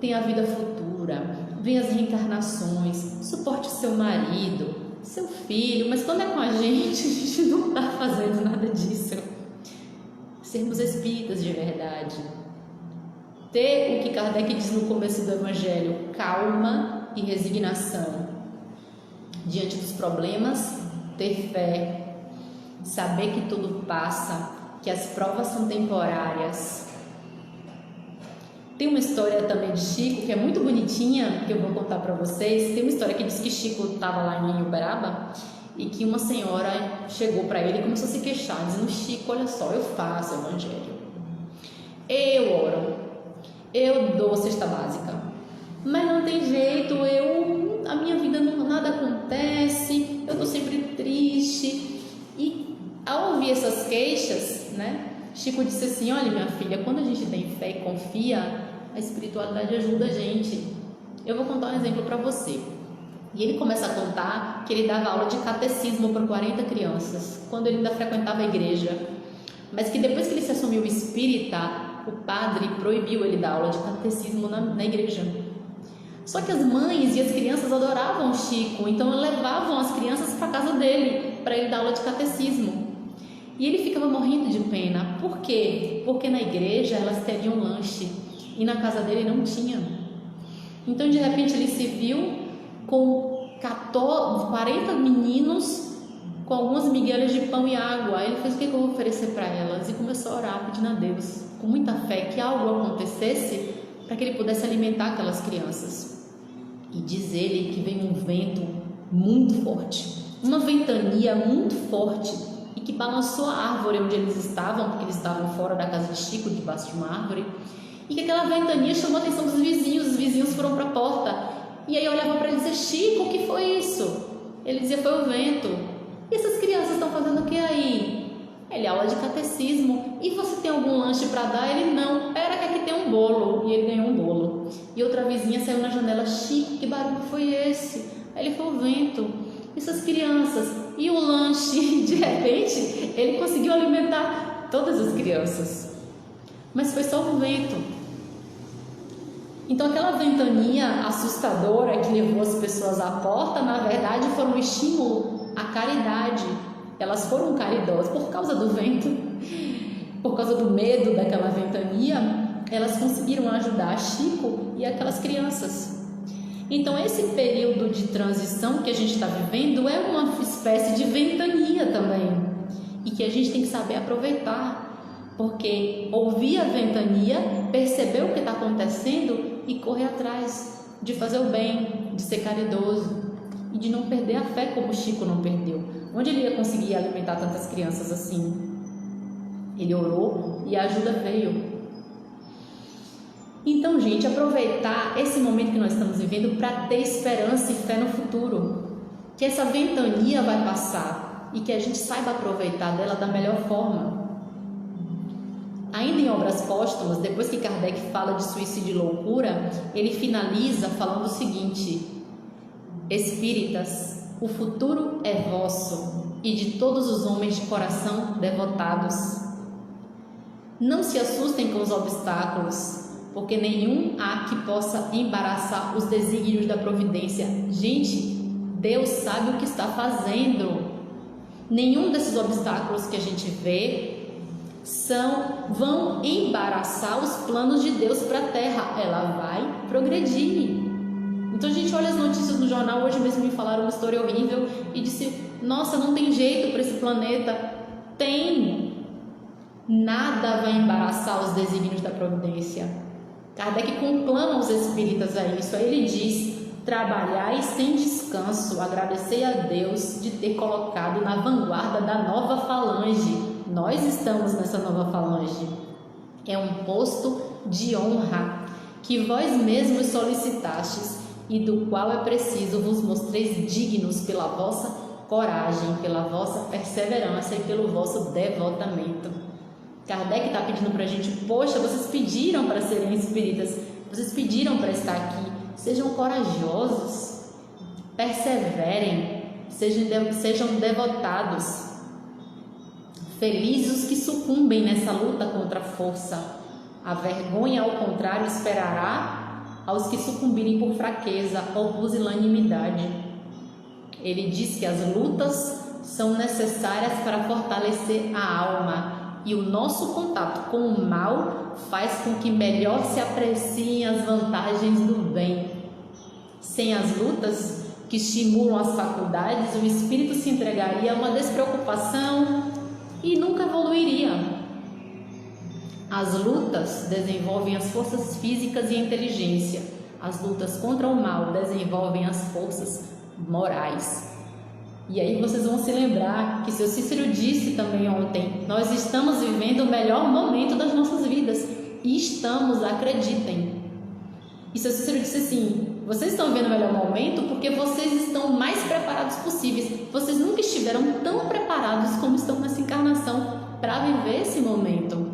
tem a vida futura, vem as reencarnações, suporte seu marido, seu filho, mas quando é com a gente não está fazendo nada disso. Sermos espíritas de verdade. Ter o que Kardec diz no começo do Evangelho, calma e resignação. Diante dos problemas, ter fé, saber que tudo passa, que as provas são temporárias. Tem uma história também de Chico que é muito bonitinha, que eu vou contar para vocês. Tem uma história que diz que Chico estava lá em Uberaba e que uma senhora chegou para ele e começou a se queixar, dizendo: Chico, olha só, eu faço evangelho, eu oro, eu dou cesta básica, mas não tem jeito, a minha vida nada acontece, eu estou sempre triste. E ao ouvir essas queixas, né, Chico disse assim: olha, minha filha, quando a gente tem fé e confia, a espiritualidade ajuda a gente. Eu vou contar um exemplo para você. E ele começa a contar que ele dava aula de catecismo para 40 crianças, quando ele ainda frequentava a igreja, mas que depois que ele se assumiu espírita, o padre proibiu ele dar aula de catecismo na igreja. Só que as mães e as crianças adoravam o Chico, então levavam as crianças para casa dele para ele dar aula de catecismo. E ele ficava morrendo de pena. Por quê? Porque na igreja elas teriam lanche e na casa dele não tinha. Então, de repente, ele se viu com 40 meninos com algumas migalhas de pão e água. Aí ele fez: o que eu vou oferecer para elas? E começou a orar, pedindo a Deus, com muita fé, que algo acontecesse para que ele pudesse alimentar aquelas crianças. E diz ele que veio um vento muito forte, uma ventania muito forte, e que balançou a árvore onde eles estavam, porque eles estavam fora da casa de Chico, debaixo de uma árvore, e que aquela ventania chamou a atenção dos vizinhos. Os vizinhos foram para a porta, e aí olhavam para ele e diziam: Chico, o que foi isso? Ele dizia: foi o vento. E essas crianças estão fazendo o que aí? Ele: aula de catecismo. E você tem algum lanche para dar? Ele: não, pera que aqui tem um bolo. E ele ganhou um bolo. E outra vizinha saiu na janela: Chico, que barulho foi esse? Aí ele: foi o vento. Essas crianças. E o lanche? De repente ele conseguiu alimentar todas as crianças, mas foi só o vento. Então aquela ventania assustadora que levou as pessoas à porta, na verdade foi um estímulo à caridade. Elas foram caridosas por causa do vento, por causa do medo daquela ventania, elas conseguiram ajudar Chico e aquelas crianças. Então esse período de transição que a gente está vivendo é uma espécie de ventania também, e que a gente tem que saber aproveitar, porque ouvir a ventania, perceber o que está acontecendo e correr atrás de fazer o bem, de ser caridoso e de não perder a fé como Chico não perdeu. Onde ele ia conseguir alimentar tantas crianças assim? Ele orou e a ajuda veio. Então, gente, aproveitar esse momento que nós estamos vivendo para ter esperança e fé no futuro, que essa ventania vai passar e que a gente saiba aproveitar dela da melhor forma. Ainda em Obras Póstumas, depois que Kardec fala de suicídio e loucura, ele finaliza falando o seguinte: espíritas, o futuro é vosso e de todos os homens de coração devotados. Não se assustem com os obstáculos, porque nenhum há que possa embaraçar os desígnios da providência. Gente, Deus sabe o que está fazendo. Nenhum desses obstáculos que a gente vê vão embaraçar os planos de Deus para a Terra. Ela vai progredir. Então a gente olha as notícias no jornal. Hoje mesmo me falaram uma história horrível e disse: nossa, não tem jeito para esse planeta. Tem. Nada vai embaraçar os desígnios da providência. Kardec conclama os espíritas a isso. Aí ele diz: trabalhai sem descanso, agradecei a Deus de ter colocado na vanguarda da nova falange. Nós estamos nessa nova falange. É um posto de honra que vós mesmos solicitastes e do qual é preciso vos mostreis dignos pela vossa coragem, pela vossa perseverança e pelo vosso devotamento. Kardec está pedindo para a gente: poxa, vocês pediram para serem espíritas, vocês pediram para estar aqui, sejam corajosos, perseverem, sejam devotados. Felizes os que sucumbem nessa luta contra a força. A vergonha, ao contrário, esperará aos que sucumbirem por fraqueza ou pusilanimidade. Ele diz que as lutas são necessárias para fortalecer a alma, e o nosso contato com o mal faz com que melhor se apreciem as vantagens do bem. Sem as lutas que estimulam as faculdades, o espírito se entregaria a uma despreocupação e nunca evoluiria. As lutas desenvolvem as forças físicas e a inteligência. As lutas contra o mal desenvolvem as forças morais. E aí vocês vão se lembrar que seu Cícero disse também ontem: nós estamos vivendo o melhor momento das nossas vidas. E estamos, acreditem. E seu Cícero disse assim: vocês estão vivendo o melhor momento porque vocês estão mais preparados possíveis. Vocês nunca estiveram tão preparados como estão nessa encarnação para viver esse momento.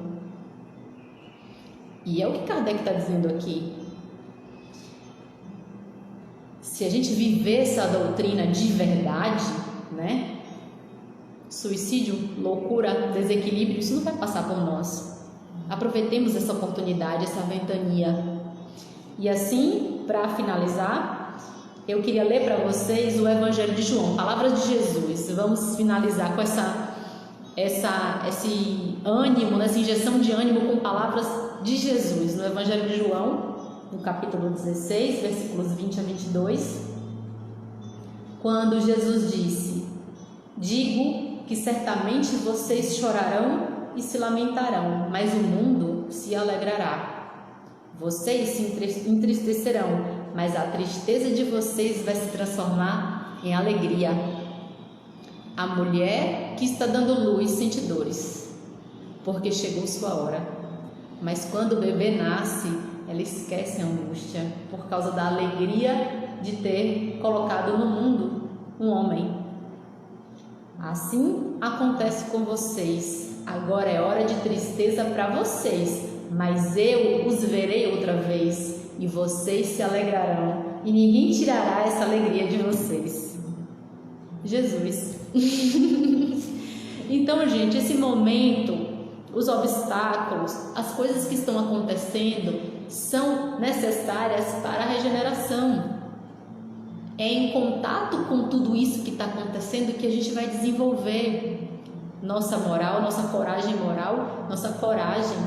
E é o que Kardec está dizendo aqui. Se a gente viver essa doutrina de verdade, né? Suicídio, loucura, desequilíbrio, isso não vai passar por nós. Aproveitemos essa oportunidade, essa ventania. E assim, para finalizar, eu queria ler para vocês o Evangelho de João, palavras de Jesus. Vamos finalizar com esse ânimo, essa injeção de ânimo com palavras de Jesus, no Evangelho de João, no capítulo 16, versículos 20 a 22, quando Jesus disse: digo que certamente vocês chorarão e se lamentarão, mas o mundo se alegrará. Vocês se entristecerão, mas a tristeza de vocês vai se transformar em alegria. A mulher que está dando luz sente dores, porque chegou sua hora. Mas quando o bebê nasce, ela esquece a angústia, por causa da alegria de ter colocado no mundo um homem. Assim acontece com vocês. Agora é hora de tristeza para vocês, mas eu os verei outra vez, e vocês se alegrarão, e ninguém tirará essa alegria de vocês. Jesus. Então, gente, esse momento, os obstáculos, as coisas que estão acontecendo são necessárias para a regeneração. É em contato com tudo isso que está acontecendo que a gente vai desenvolver nossa moral, nossa coragem moral, nossa coragem.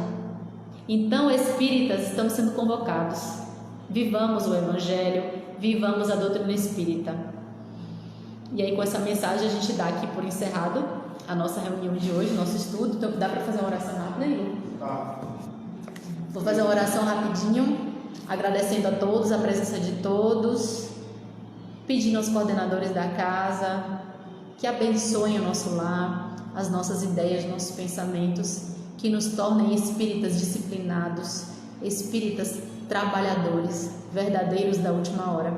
Então, espíritas, estamos sendo convocados. Vivamos o Evangelho, vivamos a doutrina espírita. E aí, com essa mensagem, a gente dá aqui por encerrado a nossa reunião de hoje, nosso estudo. Então, dá para fazer uma oração rápida, Igor? Tá. Vou fazer uma oração rapidinho, agradecendo a todos, a presença de todos, pedindo aos coordenadores da casa que abençoem o nosso lar, as nossas ideias, nossos pensamentos, que nos tornem espíritas disciplinados, espíritas trabalhadores, verdadeiros da última hora,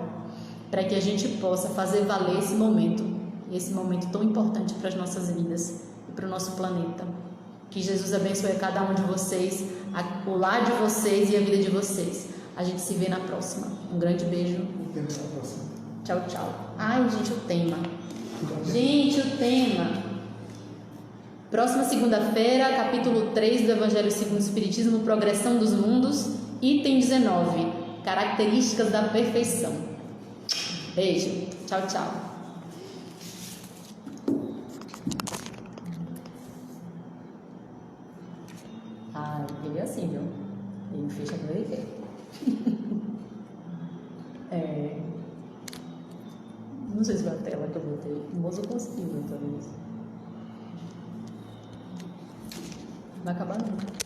para que a gente possa fazer valer esse momento tão importante para as nossas vidas e para o nosso planeta. Que Jesus abençoe a cada um de vocês, o lar de vocês e a vida de vocês. A gente se vê na próxima. Um grande beijo. Tchau, tchau. Ai, gente, o tema. Próxima segunda-feira, capítulo 3 do Evangelho segundo o Espiritismo, Progressão dos Mundos, item 19, características da perfeição. Beijo. Tchau, tchau. Ele é assim, viu? Ele fecha quando ele quer. Não sei se foi a tela que eu botei. O moço conseguiu, talvez. Não vai acabar nunca.